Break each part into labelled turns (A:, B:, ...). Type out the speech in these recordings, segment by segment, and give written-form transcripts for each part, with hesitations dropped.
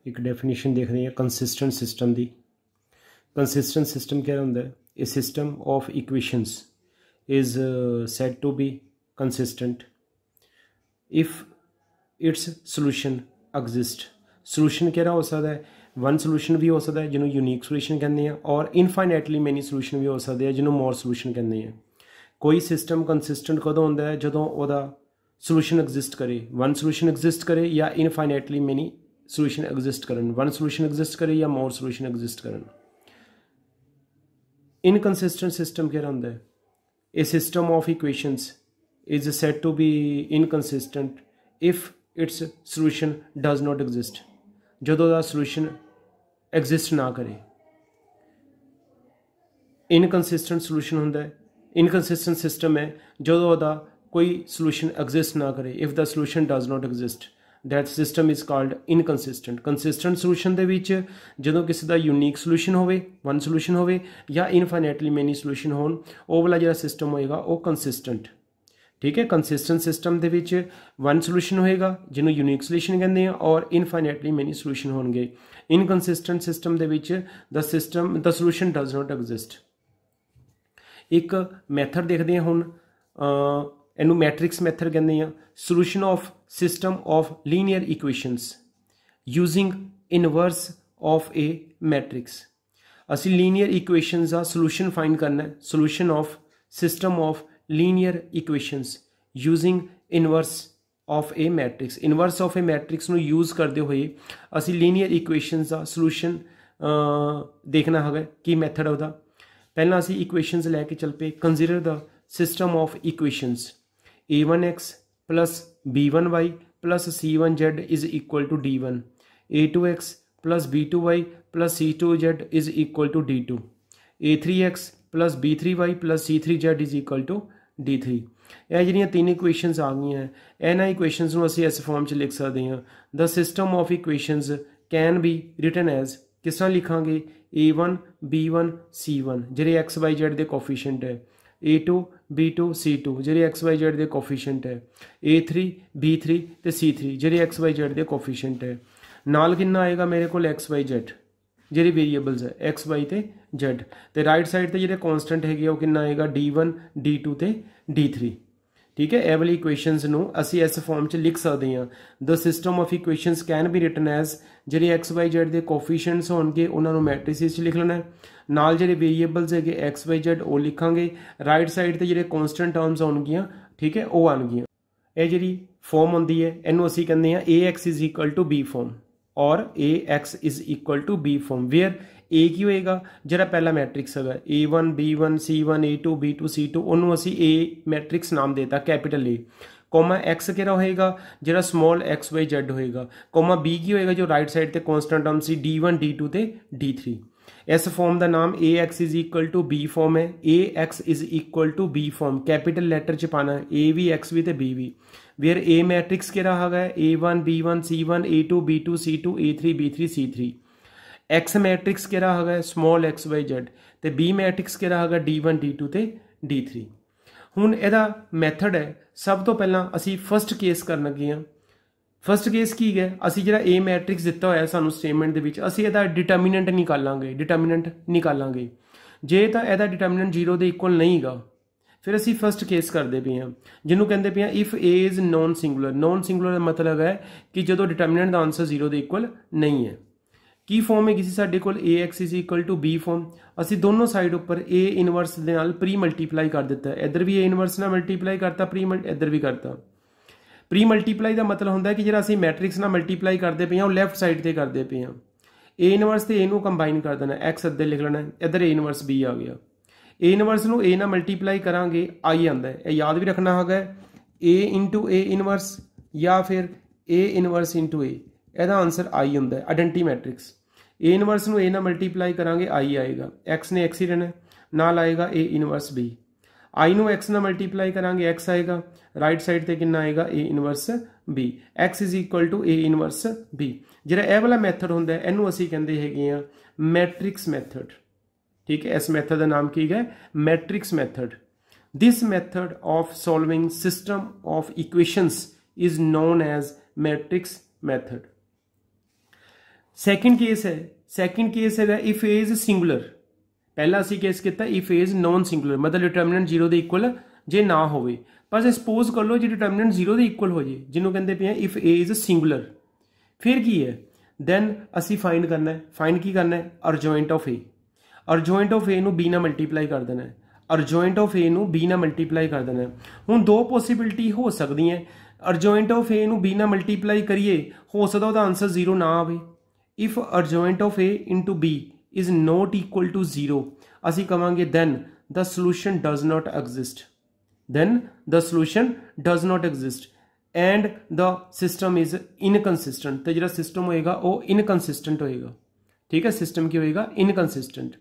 A: एक डेफिनेशन देखते हैं कंसिस्टेंट सिस्टम की। कंसिस्टेंट सिस्टम क्या होंदा है? A system of equations is said to be consistent if its solution exist. Solution क्या हो सकता है? वन सोल्यूशन भी हो सकता है जिन्होंने यूनीक सोल्यूशन कहते हैं, और इनफाइनाइटली मैनी सोल्यूशन भी हो सकते हैं जिन्होंने मोर सोल्यूशन कहते हैं। कोई सिस्टम कंसिस्टेंट कदों होंदा है? जदों ओदा सोल्यूशन एग्जिस्ट करे, वन सोल्यूशन एग्जिस्ट करे या इनफाइनाइटली मैनी सोल्यूशन एग्जिस्ट करन, वन सोल्यूशन एग्जिस्ट करे या मोर सोल्यूशन एग्जिस्ट करन। इनकंसिस्टेंट सिस्टम क्या होंदा है? A system of equations is said to be inconsistent if its solution does not exist. जदों दा सोल्यूशन एग्जिस्ट ना करे इनकंसिस्टेंट सोल्यूशन होंदा है। इनकंसिस्टेंट सिस्टम है जदों दा कोई सोल्यूशन एग्जिस्ट ना करे। If the solution does not exist that system is called inconsistent. Consistent solution दे विच जदों किसी दा यूनीक सोल्यूशन होवे, वन सोल्यूशन होवे या इनफाइनाइटली मैनी सोल्यूशन होन, वो वाला जिहड़ा सिस्टम होएगा वो कंसिस्टेंट। ठीक है, consistent system they which one solution होएगा जिन्हों यूनीक सोल्यूशन कहते हैं और इनफाइनाइटली मैनी सोल्यूशन होंगे। Inconsistent system they which the solution does not exist. एक मैथड देखते हैं हुण, इनू मैट्रिक्स मैथड कहते हैं। Solution of system of linear equations using inverse of A matrix. असी लीनियर इक्वेशंस का सोल्यूशन फाइंड करना है। Solution of system of linear equations using inverse of A matrix. Inverse of A matrix नू use करते हुए असी linear equations का solution देखना है कि मैथड है। पहला असी इक्वेशंस लैके चल पे। Consider the system of equations a1x plus b1y plus c1z is equal to d1, a2x plus b2y plus c2z is equal to d2, a3x plus b3y plus c3z is equal to d3। यह ਜਿਹੜੀਆਂ तीन equations आ गई हैं, इन्होंने equations ਨੂੰ ਅਸੀਂ इस form 'ਚ लिख सकते हैं। The system of equations can be written as, किस तरह लिखांगे? a1 b1 c1 ਜਿਹੜੇ xyz ਦੇ ਕੋਫੀਸ਼ੀਐਂਟ है, a2 b2 c2 ਜਿਹੜੇ xyz ਦੇ ਕੋਫੀਸ਼ੀਐਂਟ है, a3 b3 ਤੇ c3 ਜਿਹੜੇ xyz ਦੇ ਕੋਫੀਸ਼ੀਐਂਟ है। ਨਾਲ ਕਿੰਨਾ ਆਏਗਾ ਮੇਰੇ ਕੋਲ xyz ਜਿਹੜੀ ਵੇਰੀਏਬਲਸ है x y ਤੇ z, ਤੇ ਰਾਈਟ ਸਾਈਡ ਤੇ ਜਿਹੜੇ ਕਨਸਟੈਂਟ ਹੈਗੇ ਉਹ ਕਿੰਨਾ ਆਏਗਾ? d1 d2 ਤੇ d3। ठीक है, ਇਹ ਵਾਲੀ ਇਕੁਏਸ਼ਨਸ ਨੂੰ ਅਸੀਂ ਇਸ ਫਾਰਮ 'ਚ ਲਿਖ ਸਕਦੇ ਹਾਂ। The system of equations can be written as, ਜਿਹੜੇ ਐਕਸ ਵਾਈ ਜ਼ੈਡ ਦੇ ਕੋਫੀਸ਼ੀਐਂਟਸ ਹੋਣਗੇ ਉਹਨਾਂ ਨੂੰ ਮੈਟ੍ਰਿਸਿਸ 'ਚ ਲਿਖ ਲੈਣਾ, ਨਾਲ ਜਿਹੜੇ ਵੇਰੀਏਬਲਸ ਹੈਗੇ ਐਕਸ ਵਾਈ ਜ਼ੈਡ ਉਹ ਲਿਖਾਂਗੇ, ਰਾਈਟ ਸਾਈਡ 'ਤੇ ਜਿਹੜੇ ਕੌਨਸਟੈਂਟ ਟਰਮਸ ਆਉਣਗੀਆਂ, ਠੀਕ ਹੈ, ਉਹ ਆਉਣਗੀਆਂ। ਇਹ ਜਿਹੜੀ ਫਾਰਮ ਹੁੰਦੀ ਹੈ ਇਹਨੂੰ ਅਸੀਂ ਕਹਿੰਦੇ ਹਾਂ A X is equal to B form और A X is equal to B form, where A की होएगा जरा पहला मैट्रिक्स है a1 b1 c1 a2 b2 c2, उन्होंने असी ए मैट्रिक्स नाम देता कैपिटल ए, कोमा एक्स केरा होएगा जरा स्मॉल एक्स वाई जेड होएगा, कोमा बी की होएगा जो राइट साइड ते constant term C d1 d2 ते d3। इस फॉर्म का नाम A X is equal to B form है। A X is equal to B form capital letter च पाना, ए भी एक्स भी ते बी भी, वेयर ए मैट्रिक्स केरा है a1 b1 c1 a2 b2 c2 a3 b3 c3। X matrix केरा है स्मॉल एक्स वाई जेड, तो बी मैट्रिक्स केरा है d1 d2 ते d3। हुण इहदा मैथड है, सब तो पहला असी फस्ट केस करन लगे हां। फस्ट केस की है? असी जिहड़ा ए मैट्रिक्स दिता होया सानू स्टेटमेंट दे विच, असी इहदा डिटरमिनेंट निकालांगे। जे तां इहदा डिटरमिनेंट 0 दे इक्वल नहीं गा, फिर असी फस्ट केस करते पे हैं जिन्हों कहते पे हैं if A is non singular. Non singular का मतलब है कि जो डिटरमिनेंट का आंसर 0 के इक्वल नहीं है। की फॉर्म है साडे कोल A X is equal to B form, असी दोनों साइड उपर ए इनवर्स दे नाल प्री मल्टीप्लाई कर दिता, इधर भी ए इनवर्स नाल मल्टीप्लाई करता, इधर भी करता। प्री मल्टीप्लाई का मतलब होंदा है कि जिहड़ा असी मैट्रिक्स नाल मल्टीप्लाई करते पे हैं लैफ्ट साइड से करते पे हैं। ए इनवर्स ते ए नूं कंबाइन कर देना, एक्स अद्धे लिख लेना, इधर ए इनवर्स बी आ गया। ए इनवर्स नूं ए नाल मल्टीप्लाई करांगे आई आंदा है, याद भी रखना है ए इंटू ए इनवर्स या फिर ए इनवर्स इंटू ए, इहदा आंसर आई हुंदा है आइडेंटी मैट्रिक्स। ए इनवर्स नूं ए नाल मल्टीप्लाई करांगे आई आएगा, एक्स ने एक्स ही रहना, नाल आएगा ए इनवर्स बी। आई नूं एक्स नाल मल्टीप्लाई करांगे एक्स आएगा, राइट साइड ते कितना आएगा A inverse B. X is equal to A inverse B. जिहड़ा इह वाला मैथड हुंदा है इहनूं असीं कहंदे हैगे आ मैट्रिक्स मैथड। ठीक है, इस मैथड का नाम की है? Matrix method. This method of solving system of equations is known as matrix method. Second case है इफ ए इज सिंगुलर। पहला असी केस किया if A is non singular, मतलब डिटरमिनेंट 0 के इक्वल जे ना हो, पर सपोज कर लो जो डिटरमिनेंट 0 के इक्वल हो जाए, जिन्हों कहते पे इफ ए इज सिंगुलर, फिर की है दैन असी फाइंड करना है। फाइंड की करना है adjoint of A. Adjoint of A B ना मल्टीप्लाई कर देना है। अर्जॉइंट ऑफ ए बी ना मल्टीप्लाई कर देना है। हुण दो पॉसिबिलिटी हो सकती हैं। अर्जॉइंट ऑफ ए बी ना मल्टीप्लाई करिए, हो सकता उसका आंसर 0 ना आए। If adjoint of A into B is not equal to 0, असी कहांगे then the solution does not exist. then the solution does not exist and the system is inconsistent। तो जो सिस्टम होएगा वो इनकंसिस्टेंट होएगा। ठीक है, सिस्टम की होएगा इनकंसिस्टेंट।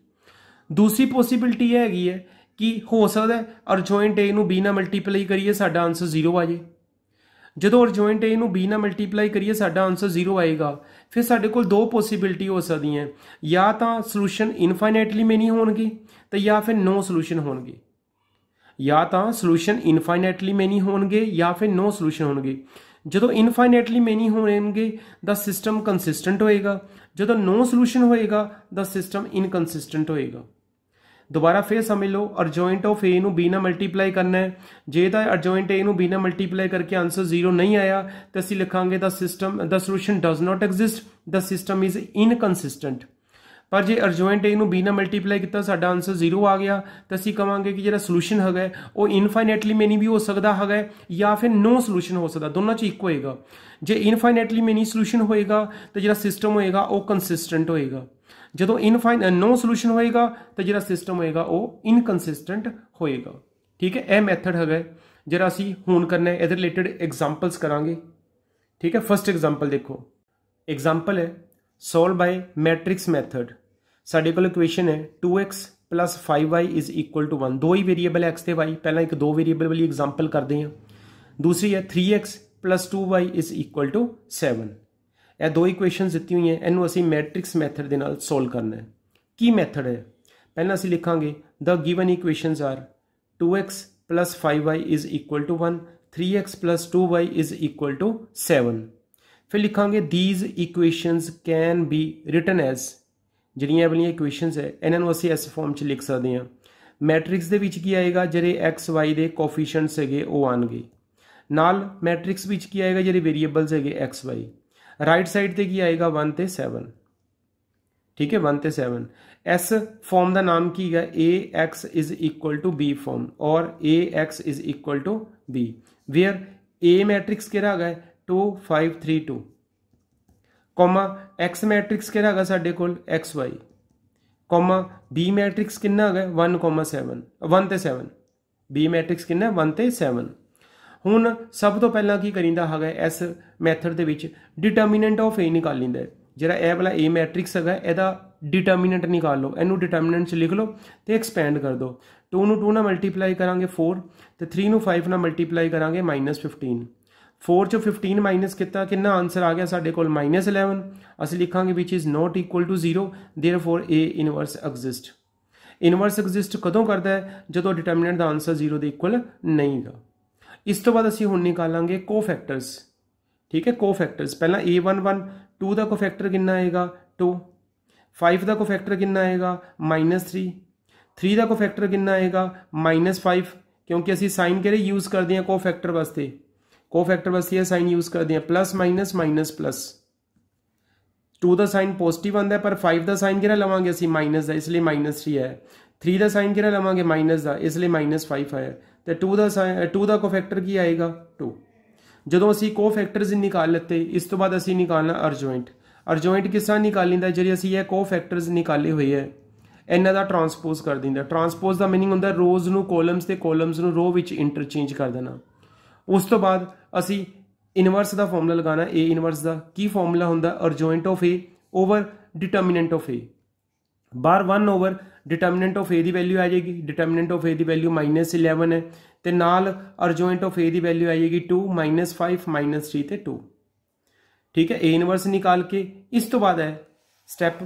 A: दूसरी पॉसिबिलिटी यह हैगी है कि हो सकता है अर्जॉइंट ए बी ना मल्टीप्लाई करिए साडा आंसर 0 आ जाए। जो अर्जॉइंट ए बी ना मल्टीप्लाई करिए साडा आंसर 0 आएगा, फिर साडे कोल दो पॉसिबिलिटी हो सकती हैं, या तो सोल्यूशन इनफाइनाइटली मैनी होणगे तो या फिर नो सोल्यूशन होणगे। या तो सोल्यूशन इनफाइनाइटली मैनी होणगे या फिर नो सोल्यूशन होणगे। जो इनफाइनाइटली मैनी होणगे द सिस्टम कंसिस्टेंट होएगा, जो नो सोल्यूशन होएगा द सिस्टम इनकंसिस्टेंट होएगा। दोबारा फिर समझ लो, अर्जॉइंट ऑफ ए बी ना मल्टीप्लाई करना है। जे तो अर्जॉइंट ए बी ना मल्टीप्लाई करके आंसर 0 नहीं आया तो असीं लिखांगे the solution does not exist, the system is inconsistent. पर जे अर्जॉइंट ए बी ना मल्टीप्लाई किया साडा आंसर 0 आ गया तो असीं कहांगे कि जो सोल्यूशन है वो इनफाइनाइटली मैनी भी हो सकता है या फिर नो सोल्यूशन हो सकता, दोनों च एक होएगा। जे इनफाइनाइटली मैनी सोल्यूशन होएगा तो जो सिस्टम होएगा वो कंसिस्टेंट होएगा। जो नो सोल्यूशन होएगा तो जो सिस्टम होएगा वो इनकंसिस्टेंट होएगा। ठीक है, यह मैथड है जरा असीं हुण करना है। इहदे रिलेटेड एग्जाम्पल्स करांगे। ठीक है, फर्स्ट एग्जाम्पल देखो, एग्जाम्पल है सॉल्व बाय मैट्रिक्स मैथड। साडे कोल इक्वेशन है 2x + 5y is equal to 1। दो ही वेरीएबल है x ते y, पहला एक दो वेरीएबल वाली एग्जाम्पल करते हैं। दूसरी है 3x + 2y is equal to 7। यह दो इक्वेशन दिती हुई हैं, इनू असीं मैट्रिक्स मैथड दे नाल सोल्व करना है। की मैथड है, पहला असीं लिखांगे the given equations are 2x + 5y is equal to 1, 3x + 2y is equal to 7। फिर लिखांगे these equations can be written as, ਜਿਹੜੀਆਂ ਵਾਲੀਆਂ ਇਕੁਏਸ਼ਨਸ ਹੈ ਇਹਨਾਂ ਨੂੰ ਅਸੀਂ ਇਸ ਫਾਰਮ 'ਚ ਲਿਖ ਸਕਦੇ ਹਾਂ। ਮੈਟ੍ਰਿਕਸ ਦੇ ਵਿੱਚ ਕੀ ਆਏਗਾ, ਜਿਹੜੇ ਐਕਸ ਵਾਈ ਦੇ ਕੋਫੀਸ਼ੀਐਂਟਸ ਹੈਗੇ ਉਹ ਆਣਗੇ, ਨਾਲ ਮੈਟ੍ਰਿਕਸ ਵਿੱਚ ਕੀ ਆਏਗਾ, ਜਿਹੜੇ ਵੇਰੀਏਬਲਸ ਹੈਗੇ ਐਕਸ ਵਾਈ। ਰਾਈਟ ਸਾਈਡ ਤੇ ਕੀ ਆਏਗਾ 1 ਤੇ 7। ਠੀਕ ਹੈ, 1 ਤੇ 7। ਇਸ ਫਾਰਮ ਦਾ ਨਾਮ ਕੀ ਹੈ, ax is equal to b form और ax is equal to b, where a matrix किहड़ा है 2 5 3 2, कॉमा एक्स मैट्रिक्स किहड़ा है साडे कोल X Y, comma B matrix कितना है 1 7 1 ते 7। बी मैट्रिक्स कितना 1 ते 7। हुण सब तो पहला की करींदा है इस मैथड दे विच डिटरमिनेंट ऑफ ए निकाल लैंदा है। जिहड़ा ए वाला ए मैट्रिक्स है इहदा डिटरमिनेंट निकाल लो, इनू डिटरमिनेंट च लिख लो तो एक्सपैंड कर दो। 2 नूं 2 नाल मल्टीप्लाई करांगे 4 तो 3 नूं 5 नाल मल्टीप्लाई करांगे -15। 4 चो 15 माइनस कितना, कितना आंसर आ गया साडे कोल -11। असीं लिखांगे which is not equal to 0, therefore A inverse exist. Inverse exist कदों करता है, जो डिटरमिनेंट का आंसर 0 के इक्वल नहीं गा। इस तो बाद असीं हुण निकालांगे कोफैक्टर्स। ठीक है, कोफैक्टर्स पहला a11 2 का कोफैक्टर कितना आएगा 2, 5 का कोफैक्टर कितना आएगा -3, 3 का कोफैक्टर कितना आएगा -5, क्योंकि असीं साइन किहड़े यूज़ करते हैं कोफैक्टर वास्ते, कोफैक्टर वास्ते साइन यूज़ करते हैं प्लस माइनस माइनस प्लस। 2 का साइन पॉजिटिव आता है पर 5 का साइन किहड़ा लवांगे असीं माइनस का, इसलिए -3 है। 3 का साइन किहड़ा लवांगे माइनस का, इसलिए -5 है। तो 2 का कोफैक्टर की आएगा 2। जो असीं कोफैक्टर्स निकाल लेते, इस तो बाद असीं निकालना अर्जॉइंट। अर्जॉइंट किस तरह निकालींदा, जिहड़े असीं ये कोफैक्टर्स निकाले हुए है इन्हां दा ट्रांसपोज कर दिंदा। ट्रांसपोज का मीनिंग हुंदा रोज़ नूं कॉलम्स ते कॉलम्स नूं रो विच इंटरचेंज कर देना। उस तो बाद असी इनवर्स का फॉर्मूला लगाना, ए इनवर्स का की फॉर्मूला होंदा adjoint of A over determinant of A. बाहर 1 ओवर डिटरमिनेंट ऑफ ए की वैल्यू आ जाएगी, डिटरमिनेंट ऑफ ए की वैल्यू -11 है, तो नाल अर्जॉइंट ऑफ ए की वैल्यू आ जाएगी 2 -5 -3 ते 2। ठीक है, ए इनवर्स निकाल के इस तो बाद है स्टैप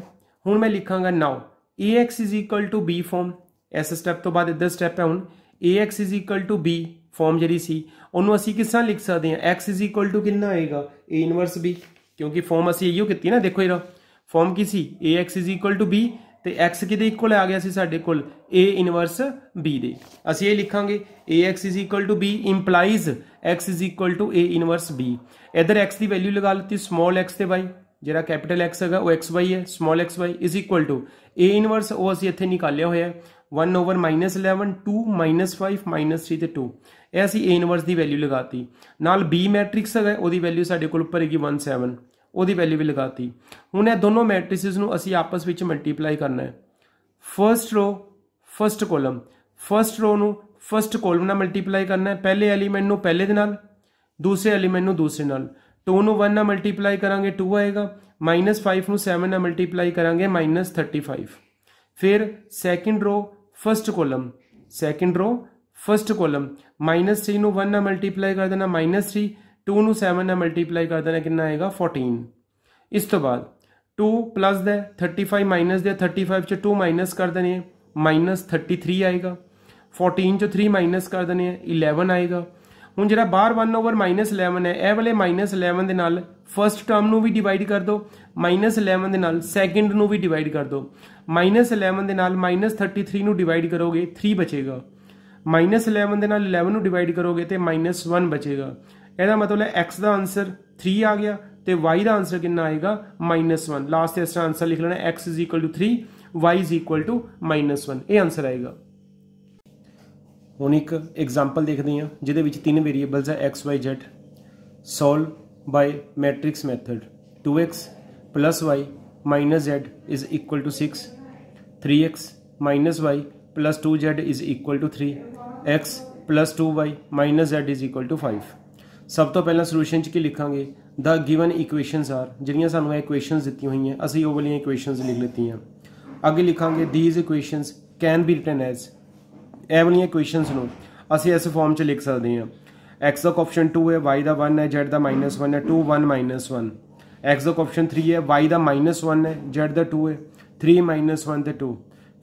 A: हुण मैं लिखांगा now ax is equal to B form. इस स्टैप तो बाद इधर स्टैप है हुण ax is equal to B form जी सी उन्होंने असी किस तरह लिख सकते हैं, एक्स इज इक्वल टू कितना आएगा ए इनवर्स बी, क्योंकि फॉर्म असी इो की ना। देखो यार फॉर्म की सी AX is equal to B तो X किहदे इक्वल आ गया सी साडे कोल A इनवर्स B दे। असीं ये लिखांगे AX is equal to B implies X is equal to A inverse B। इधर X की वैल्यू लगा ली स्मॉल x ते y, जिहड़ा कैपिटल X है वो XY है, small XY is equal to A inverse वो असीं इत्थे निकालिया होया है 1/-11 2 -5 -3 ते 2 ਇਹ ਅਸੀਂ A ਇਨਵਰਸ ਦੀ ਵੈਲਿਊ ਲਗਾਤੀ ਨਾਲ B ਮੈਟ੍ਰਿਕਸ ਹੈਗਾ ਉਹਦੀ ਵੈਲਿਊ ਸਾਡੇ ਕੋਲ ਉੱਪਰ ਹੈਗੀ 17 ਉਹਦੀ ਵੈਲਿਊ ਵੀ ਲਗਾਤੀ। ਹੁਣ ਇਹ ਦੋਨੋਂ ਮੈਟ੍ਰਿਸਿਸ ਨੂੰ ਅਸੀਂ ਆਪਸ ਵਿੱਚ ਮਲਟੀਪਲਾਈ ਕਰਨਾ ਹੈ। First row first column, first row ਨੂੰ फर्स्ट ਕੋਲਮ ਨਾਲ ਮਲਟੀਪਲਾਈ ਕਰਨਾ ਹੈ। ਪਹਿਲੇ ਐਲੀਮੈਂਟ ਨੂੰ ਪਹਿਲੇ ਦੇ ਨਾਲ, ਦੂਸਰੇ ਐਲੀਮੈਂਟ ਨੂੰ ਦੂਸਰੇ ਨਾਲ। 2 ਨੂੰ 1 ਨਾਲ ਮਲਟੀਪਲਾਈ ਕਰਾਂਗੇ 2 ਆਏਗਾ, -5 ਨੂੰ 7 ਨਾਲ ਮਲਟੀਪਲਾਈ ਕਰਾਂਗੇ -35। फिर second row first kolam, second row first kolam -3 ਨੂੰ 1 ਨਾਲ ਮਲਟੀਪਲਾਈ ਕਰ ਦੇਣਾ -3, 2 ਨੂੰ 7 ਨਾਲ ਮਲਟੀਪਲਾਈ ਕਰ ਦੇਣਾ ਕਿੰਨਾ ਆਏਗਾ 14। ਇਸ ਤੋਂ ਬਾਅਦ 2 प्लस ਦਾ 35 माइनस ਦਾ 35 ਚ 2 माइनस कर देने -33 आएगा, 14 ਚ 3 माइनस कर देने 11 आएगा। ਹੁਣ ਜਿਹੜਾ ਬਾਹਰ 1/-11 ਹੈ ਇਹ ਵਾਲੇ -11 ਦੇ ਨਾਲ फर्स्ट टर्म ਨੂੰ ਵੀ डिवाइड कर दो, -11 ਦੇ ਨਾਲ सैकेंड ਨੂੰ ਵੀ डिवाइड कर दो। -11 ਦੇ ਨਾਲ -33 ਨੂੰ डिवाइड करोगे 3 बचेगा, -11 ਦੇ ਨਾਲ 11 ਨੂੰ डिवाइड करोगे तो -1 बचेगा। ਇਹਦਾ मतलब है x ਦਾ आंसर 3 आ गया तो y ਦਾ आंसर कितना आएगा -1। लास्ट इस तरह आंसर लिख लेना x is equal to 3 y is equal to -1, ये आंसर आएगा। ਹੁਣ एक एग्जाम्पल देखते हैं जिहदे विच 3 वेरीएबल्स है x y z। Solve by matrix method 2x + y - z is equal to 6, 3x - y + 2z is equal to 3, x + 2y - z is equal to 5। सब तो पहला सोल्यूशन च की लिखांगे द गिवन इक्वेशनस आर, जिहड़ियां सानूं equations दित्ती हुई हैं असीं वो वाली इक्वेशनस लिख लेती हैं। आगे लिखांगे these equations can be written as, ਇਹ ਵਾਲੀਆਂ ਇਕੁਏਸ਼ਨਸ ਨੂੰ ਅਸੀਂ ਇਸ ਫਾਰਮ 'ਚ ਲਿਖ ਸਕਦੇ ਹਾਂ। x ਦਾ ਕੋਐਫੀਸ਼ੀਐਂਟ 2 ਹੈ, y ਦਾ 1 ਹੈ, z ਦਾ -1 ਹੈ, 2 1 -1। x ਦਾ ਕੋਐਫੀਸ਼ੀਐਂਟ 3 है, y ਦਾ -1 है, z ਦਾ 2 है, 3 -1 ਤੇ 2।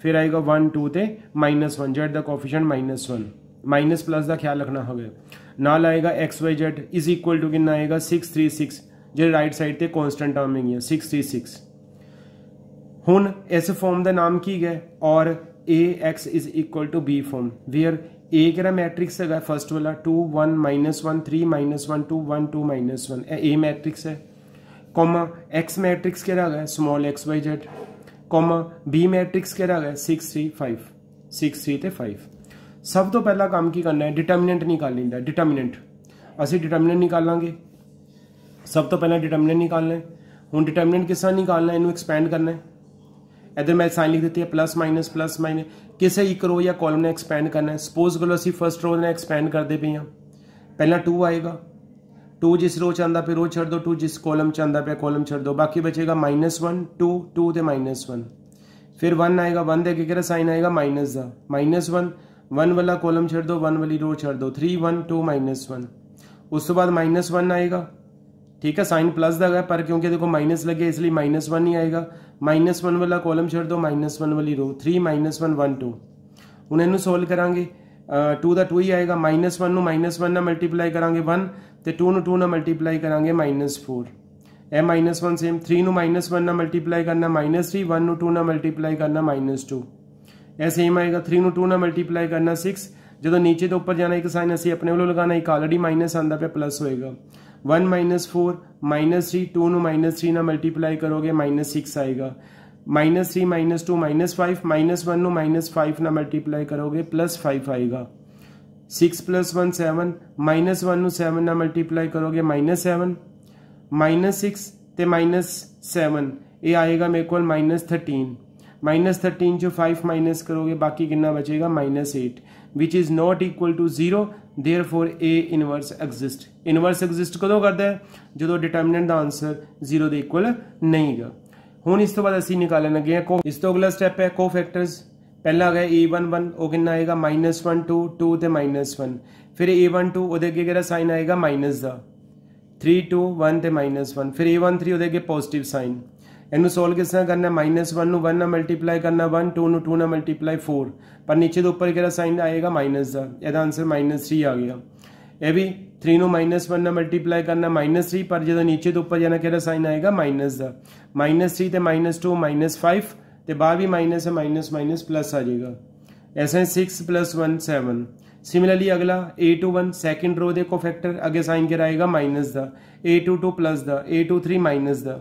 A: फिर आएगा 1 2 ਤੇ -1, z ਦਾ ਕੋਐਫੀਸ਼ੀਐਂਟ -1, माइनस प्लस का ख्याल रखना होगा। नाल आएगा XYZ इज इक्वल टू कितना आएगा 636, जो राइट साइड ते कॉन्स्टेंट टर्म है 636। हुन इस फॉर्म का नाम की है और AX is equal to B form where A केड़ा मैट्रिक्स है फर्स्ट वाला 2 1 -1 3 -1 2 1 2 -1 A मैट्रिक्स है, कॉमा X मैट्रिक्स केड़ा है small XYZ, comma B matrix केड़ा है 6 3 5 6 3 ते 5। सब तो पहला काम की करना है डिटर्मिनेंट निकालने का। डिटर्मिनेंट असी डिटर्मिनेंट निकालांगे, सब तो पहला डिटर्मिनेंट निकालना है। हुण डिटर्मिनेंट किस तरह निकालना है, इनू एक्सपेंड करना है। इधर मैं साइन लिख देती है प्लस माइनस किसी एक रो या कॉलम ने एक्सपेंड करना है। सपोज करो असी फर्स्ट रो ने एक्सपेंड करते पे हाँ, पहला 2 आएगा, 2 जिस रो च आंदा पे रो छड़ दो, 2 जिस कॉलम च आंदा पे कॉलम छड़ दो, बाकी बचेगा -1 2 2 ते -1। फिर 1 आएगा, 1 दे अगे साइन आएगा माइनस का, -1 1 वाला कॉलम छड़ दो, 1 वाली रो छड़ दो, 3 1 2 -1। उस तो बाद -1 आएगा, ठीक है साइन प्लस का है पर क्योंकि देखो माइनस लगे इसलिए -1 नहीं आएगा। -1 वाला कॉलम छड़ दो, -1 वाली रो, 3 -1 1 2। हुण इनू सोल्व करांगे 2 का 2 ही आएगा, -1 नू -1 ना मल्टीप्लाई करांगे 1 ते 2 नू 2 ना मल्टीप्लाई करांगे -4। ए -1 सेम 3 नू -1 ना मल्टीप्लाई करना -3, 1 नू 2 ना मल्टीप्लाई करना -2। यह सेम आएगा 3 नू 2 ना मल्टीप्लाई करना 6। जो नीचे तो ऊपर जाना एक साइन असी अपने वालों लगाना, एक ऑलरेडी माइनस आंदा पे प्लस होएगा। 1 -4 -3 2 नू -3 ना मल्टीप्लाई करोगे -6 आएगा। -3 -2 -5 -1 नू -5 ना मल्टीप्लाई करोगे +5 आएगा। 6 + 1 7 -1 नू 7 ना मल्टीप्लाई करोगे -7 -6 ते -7 ये आएगा मेरे को -13। -13 जो 5 माइनस करोगे बाकी कितना बचेगा -8 which is not equal to 0। Therefore A inverse exist. Inverse exist कदों करता है जो डिटर्मिनेंट का आंसर 0 के इक्वल नहीं है। हुण इस तो बाद असीं निकालन लगे हैं इस तो अगला स्टैप है कोफैक्टर्स। पहला है A11 वो कितना आएगा -1 2 2 ते -1। फिर A12 वो अगे किहड़ा साइन आएगा माइनस का, 3 2 1 ते -1। फिर A13 वो अगे पॉजिटिव साइन। इनू सोल्व किस तरह करना, -1 नू 1 ना मल्टीप्लाई करना 1, 2 नू 2 ना मल्टीप्लाई 4, पर नीचे तो ऊपर केड़ा साइन आएगा माइनस का, यदा आंसर -3 आ गया। यह भी 3 ਨੂੰ -1 ਨਾਲ ਮਲਟੀਪਲਾਈ ਕਰਨਾ -3 पर ਜਦੋਂ नीचे तो ऊपर जाना ਕਿਹੜਾ साइन आएगा माइनस का -3 ਤੇ -2 -5 ਤੇ ਬਾਹਰ भी माइनस है माइनस माइनस प्लस आ जाएगा। ऐसा है 6 + 1 7। सिमिलरली अगला A21 सैकेंड रो देखो फैक्टर अगे साइन क्या आएगा माइनस का A22 प्लस का A23 माइनस का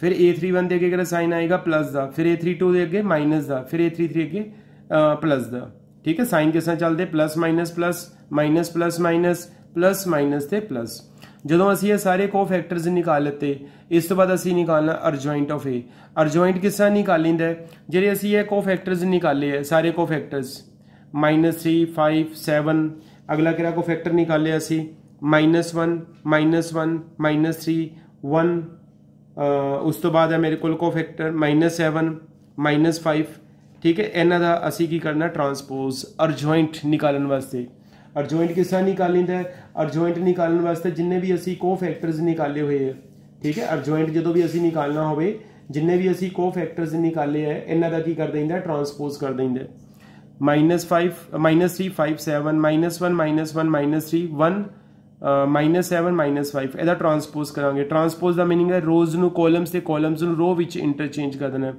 A: फिर A31 के अगे साइन आएगा प्लस का फिर A32 के अगे माइनस का फिर A33 अगे प्लस का। ठीक है साइन किस तरह चलते plus minus plus minus plus minus plus minus ते प्लस। ਜਦੋਂ ਅਸੀਂ ਇਹ ਸਾਰੇ ਕੋਫੈਕਟਰਸ ਨਿਕਾਲ ਲਿੱਤੇ ਇਸ ਤੋਂ ਬਾਅਦ ਅਸੀਂ ਨਿਕਾਲਣਾ ਅਰਜੁਆਇੰਟ ਆਫ ਏ। ਅਰਜੁਆਇੰਟ ਕਿਸ ਤਰ੍ਹਾਂ ਨਿਕਾਲੀਂਦਾ ਜਿਹੜੇ ਅਸੀਂ ਇਹ ਕੋਫੈਕਟਰਸ ਨਿਕਾਲੇ ਹੈ ਸਾਰੇ ਕੋਫੈਕਟਰਸ -3 5 7 ਅਗਲਾ ਕਿਹੜਾ ਕੋਫੈਕਟਰ ਨਿਕਾਲਿਆ ਅਸੀਂ -1 -3 1 ਉਸ ਤੋਂ ਬਾਅਦ ਹੈ ਮੇਰੇ ਕੋਲ ਕੋਫੈਕਟਰ -7 -5। ठीक है इन्हां दा असीं की करना ट्रांसपोज अर्जॉइंट निकालने वास्ते। अर्जॉइंट किस तरह निकालींदा है अर्जॉइंट निकालने वास्ते जिन्ने भी असीं कोफैक्टर्स निकाले हुए है ठीक है अर्जॉइंट जो भी असीं निकालना होवे जिन्ने भी असीं कोफैक्टर्स निकाले है इन्हां दा की कर देंदा ट्रांसपोज कर देंदा -3 5 7 -1 -1 -3 1 -7 -5 ਇਹਦਾ ट्रांसपोज करांगे। ट्रांसपोज ਦਾ मीनिंग है रोज ਨੂੰ कॉलम्स ਤੇ कॉलम्स ਨੂੰ रो ਵਿੱਚ इंटरचेंज कर देना।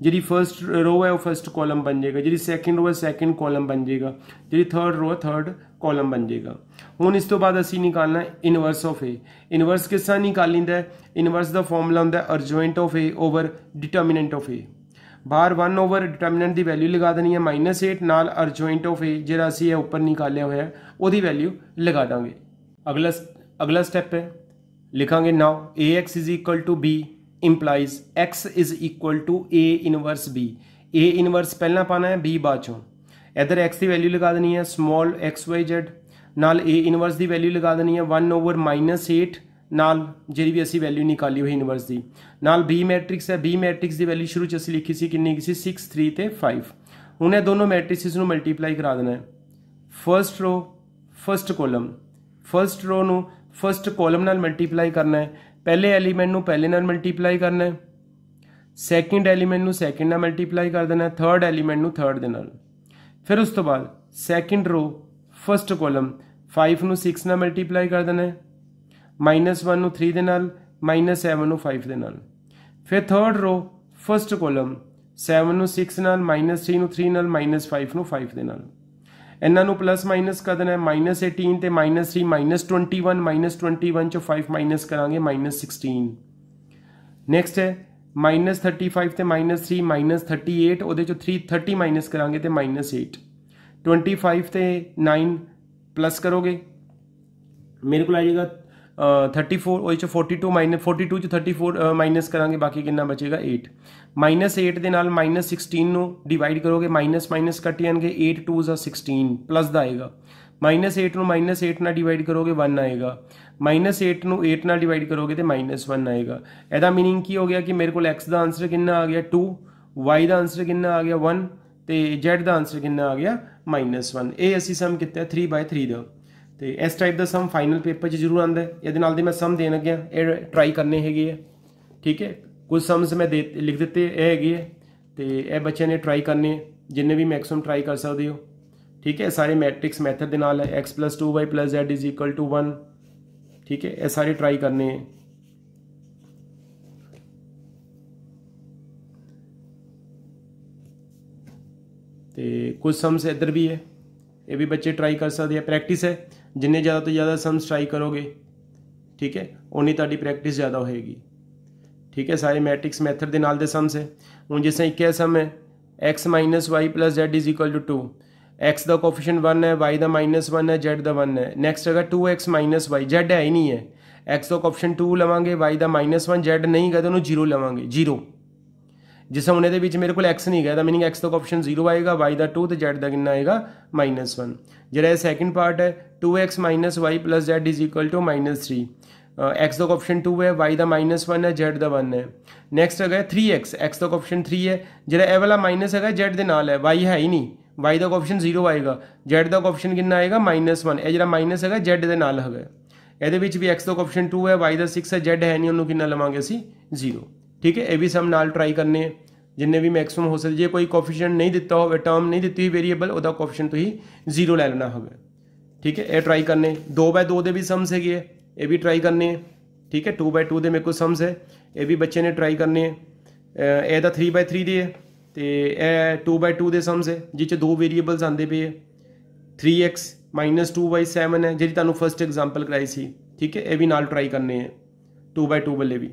A: जी फर्स्ट रो है वो फर्स्ट कॉलम बन जाएगा जी सैकेंड रो है सैकेंड कॉलम बन जाएगा जी थर्ड रो है थर्ड कॉलम बन जाएगा। हुण इस तो बाद असीं निकालना इनवर्स ऑफ ए। इनवर्स किस तरह निकालींदा है इनवर्स का फॉर्मूला हुंदा है adjoint of A over determinant of A. बाहर 1 ओवर डिटरमिनेंट की वैल्यू लगा देनी है -8 नाल अर्जॉइंट ऑफ ए जिहड़ा असीं उपर निकालिया होया उहदी वैल्यू लगा देंगे। अगला स्टैप है लिखांगे now AX is equal to B implies X is equal to A inverse B। A inverse पहला पाना है B बाद चों इधर X की वैल्यू लगा देनी है स्मॉल XYZ नाल A इनवर्स की वैल्यू लगा देनी है 1 ओवर -8 नाल जी भी असी वैल्यू निकाली हुई इनवर्स की नाल B मैट्रिक्स है B मैट्रिक्स की वैल्यू शुरू च असी लिखी सी कितनी सी 6 3 ते 5। हुण ये दोनों मैट्रिक्स नूं मल्टीप्लाई करा देना है first row first column first row नूं फर्स्ट कॉलम नाल मल्टीप्लाई करना है पहले एलीमेंट नूं पहले नाल मल्टीप्लाई करना है सैकेंड एलीमेंट नूं सैकेंड नाल मल्टीप्लाई कर देना है थर्ड एलीमेंट नूं थर्ड दे नाल। फिर उस तो बाद सैकेंड रो फर्स्ट कॉलम 5 नूं 6 नाल मल्टीप्लाई कर देना है -1 नूं 3 दे नाल -7 नूं 5 दे नाल। फिर थर्ड रो फर्स्ट कॉलम 7 नूं 6 नाल -3 नूं 3 नाल -5 नूं 5 दे नाल। इन्हां नूं प्लस माइनस कर देना है -18 ते -3 -21 -21 चो 5 माइनस करांगे -16। नैक्सट है -35 ते -3 -38 उहदे चो 30 माइनस करांगे ते -8। 25 ते 9 प्लस करोगे मेरे को आ जाएगा 34 वो 42 चो 34 माइनस करांगे बाकी कितना बचेगा 8। -8 के नाल -16 नूं डिवाइड करोगे माइनस माइनस कट जाएंगे 8 2 16 प्लस का आएगा -8 नूं -8 ना डिवाइड करोगे 1 आएगा -8 नूं 8 ना डिवाइड करोगे तो -1 आएगा। ਇਹਦਾ मीनिंग की हो गया कि मेरे को x का आंसर कितना आ गया 2 y का आंसर कितना आ गया 1 तो z का आंसर कितना आ गया -1। ये असीं सम किया 3/3 का तो इस टाइप का सम फाइनल पेपर जरूर आता है। ये मैं सम देन लग्या ये ट्राई करने है ठीक है कुछ सम्स मैं लिख दिते है तो यह बच्चों ने ट्राई करने जिन्हें भी मैक्सिमम ट्राई कर सकते हो ठीक है। सारे मैट्रिक्स मैथड के नाल है x + 2y + z = 1 ठीक है ये सारे ट्राई करने हैं। तो कुछ सम्स इधर भी है ये भी बच्चे ट्राई कर सकते हैं। प्रैक्टिस है जिन्ने ज़्यादा तो ज़्यादा सम्स ट्राई करोगे ठीक है उन्नी ताड़ी प्रैक्टिस ज़्यादा होएगी ठीक है। सारे मैट्रिक्स मैथड के नाल दे सम्स है हूँ जिस तरह एक सम है x - y + z = 2 x का कोफिशिएंट 1 है y का -1 है z का 1 है। नैक्सट है 2x - y z है ही नहीं है x का कोफिशिएंट 2 लवांगे y का -1 z नहीं गया तो उन्होंने 0 लवांगे 0 जिस हम उन्हें मेरे को x नहीं गया मीनिंग x का कोफिशिएंट 0 आएगा y का 2 तो z का कितना आएगा -1। जरा सैकेंड पार्ट है 2x - y + z = -3 x का कोफिशिएंट 2 है y का -1 है z का 1 है। नैक्सट है 3x x का कोफिशिएंट 3 है जरा ए वाला माइनस है z के नाल है y है ही नहीं y का कोफिशिएंट 0 आएगा z का कोफिशिएंट कितना आएगा -1 ये जरा माइनस है z के नाल है ये भी x का कोफिशिएंट 2 है y का 6 है z है नहीं उन्होंने कितना लवांगे असी 0 ठीक है। ये भी सम नाल ट्राई करने जिन्हें भी मैक्सिमम हो सकते जो कोई कोफिशिएंट नहीं दिता हो टर्म नहीं दी हुई वेरीएबल वह कोफिशिएंट तुसीं 0 लै लेना होगा ठीक है, ये ट्राई करने 2/2 ਦੇ ਵੀ ਸਮਸ ਹੈਗੇ ਹੈ, ਇਹ ਵੀ ਟਰਾਈ ਕਰਨੇ ਹੈ। ठीक है, 2/2 ਦੇ ਮੇਰੇ ਕੋਲ ਸਮਸ ਹੈ, ਇਹ ਵੀ ਬੱਚੇ ਨੇ ਟਰਾਈ ਕਰਨੇ ਹੈ। ਇਹਦਾ 3/3 ਦੇ ਹੈ ਤੇ ਇਹ 2/2 ਦੇ ਸਮਸ ਹੈ, ਜਿਹ 'ਚ 2 ਵੇਰੀਏਬਲਸ ਆਉਂਦੇ ਪਏ ਹੈ। 3x - 2y 7 ਹੈ, ਜਿਹੜੀ ਤੁਹਾਨੂੰ ਫਸਟ ਐਗਜ਼ਾਮਪਲ ਕਰਾਈ ਸੀ। ठीक है, ये भी नाल ट्राई करने हैं 2/2 वाले भी।